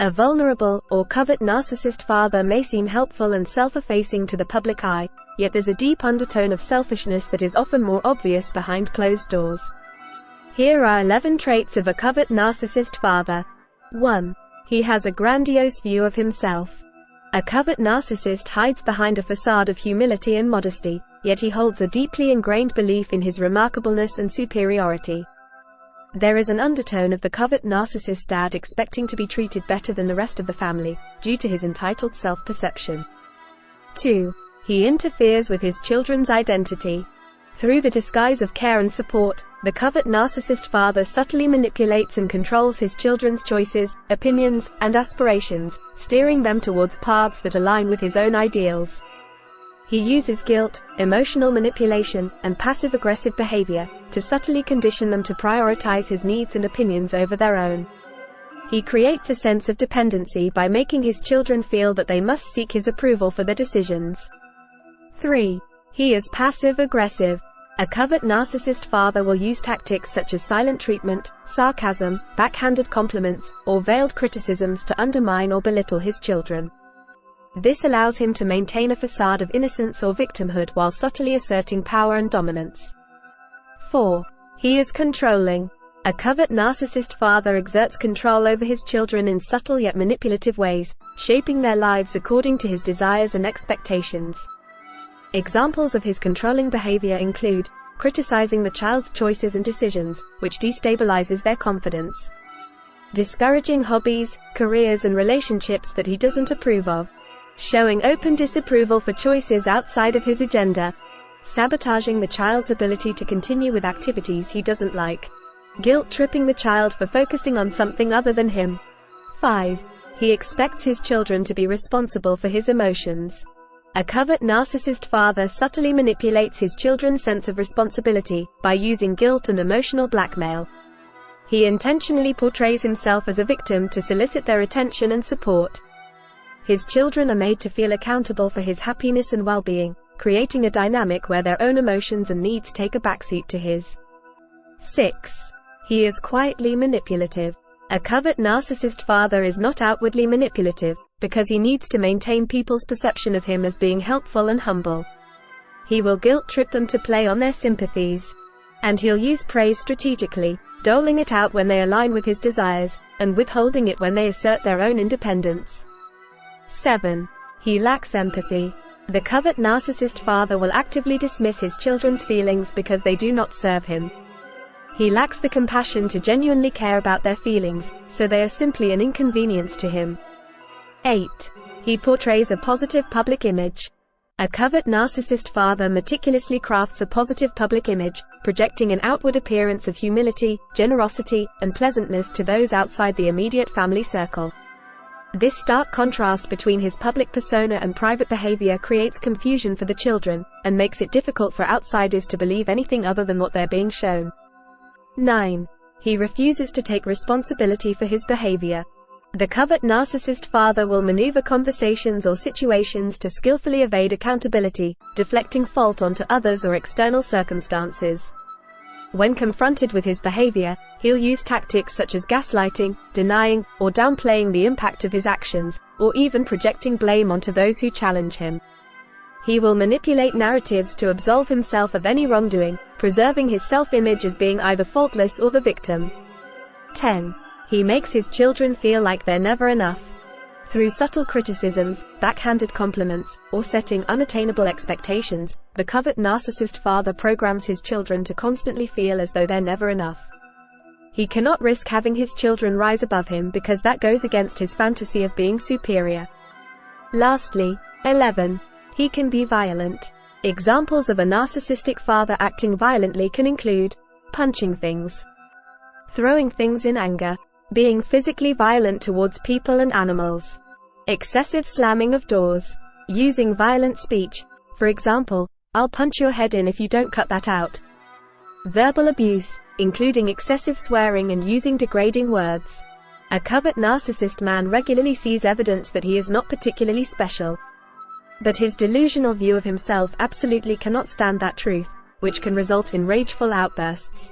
A vulnerable, or covert narcissist father may seem helpful and self-effacing to the public eye, yet there's a deep undertone of selfishness that is often more obvious behind closed doors. Here are 11 traits of a covert narcissist father. 1. He has a grandiose view of himself. A covert narcissist hides behind a facade of humility and modesty, yet he holds a deeply ingrained belief in his remarkableness and superiority. There is an undertone of the covert narcissist dad expecting to be treated better than the rest of the family, due to his entitled self-perception. 2. He interferes with his children's identity. Through the disguise of care and support, the covert narcissist father subtly manipulates and controls his children's choices, opinions, and aspirations, steering them towards paths that align with his own ideals. He uses guilt, emotional manipulation, and passive-aggressive behavior to subtly condition them to prioritize his needs and opinions over their own. He creates a sense of dependency by making his children feel that they must seek his approval for their decisions. 3. He is passive-aggressive. A covert narcissist father will use tactics such as silent treatment, sarcasm, backhanded compliments, or veiled criticisms to undermine or belittle his children. This allows him to maintain a facade of innocence or victimhood while subtly asserting power and dominance. 4. He is controlling. A covert narcissist father exerts control over his children in subtle yet manipulative ways, shaping their lives according to his desires and expectations. Examples of his controlling behavior include criticizing the child's choices and decisions, which destabilizes their confidence, discouraging hobbies, careers, and relationships that he doesn't approve of, showing open disapproval for choices outside of his agenda, sabotaging the child's ability to continue with activities he doesn't like, guilt-tripping the child for focusing on something other than him. 5. He expects his children to be responsible for his emotions. A covert narcissist father subtly manipulates his children's sense of responsibility by using guilt and emotional blackmail. He intentionally portrays himself as a victim to solicit their attention and support. His children are made to feel accountable for his happiness and well-being, creating a dynamic where their own emotions and needs take a backseat to his. 6. He is quietly manipulative. A covert narcissist father is not outwardly manipulative, because he needs to maintain people's perception of him as being helpful and humble. He will guilt-trip them to play on their sympathies. And he'll use praise strategically, doling it out when they align with his desires, and withholding it when they assert their own independence. 7. He lacks empathy. The covert narcissist father will actively dismiss his children's feelings because they do not serve him. He lacks the compassion to genuinely care about their feelings, so they are simply an inconvenience to him. 8. He portrays a positive public image. A covert narcissist father meticulously crafts a positive public image, projecting an outward appearance of humility, generosity, and pleasantness to those outside the immediate family circle. This stark contrast between his public persona and private behavior creates confusion for the children, and makes it difficult for outsiders to believe anything other than what they're being shown. 9. He refuses to take responsibility for his behavior. The covert narcissist father will maneuver conversations or situations to skillfully evade accountability, deflecting fault onto others or external circumstances. When confronted with his behavior, he'll use tactics such as gaslighting, denying, or downplaying the impact of his actions, or even projecting blame onto those who challenge him. He will manipulate narratives to absolve himself of any wrongdoing, preserving his self-image as being either faultless or the victim. 10. He makes his children feel like they're never enough. Through subtle criticisms, backhanded compliments, or setting unattainable expectations, the covert narcissist father programs his children to constantly feel as though they're never enough. He cannot risk having his children rise above him because that goes against his fantasy of being superior. Lastly, 11. He can be violent. Examples of a narcissistic father acting violently can include punching things, throwing things in anger, being physically violent towards people and animals, excessive slamming of doors, using violent speech, for example, "I'll punch your head in if you don't cut that out." Verbal abuse, including excessive swearing and using degrading words. A covert narcissist man regularly sees evidence that he is not particularly special. But his delusional view of himself absolutely cannot stand that truth, which can result in rageful outbursts.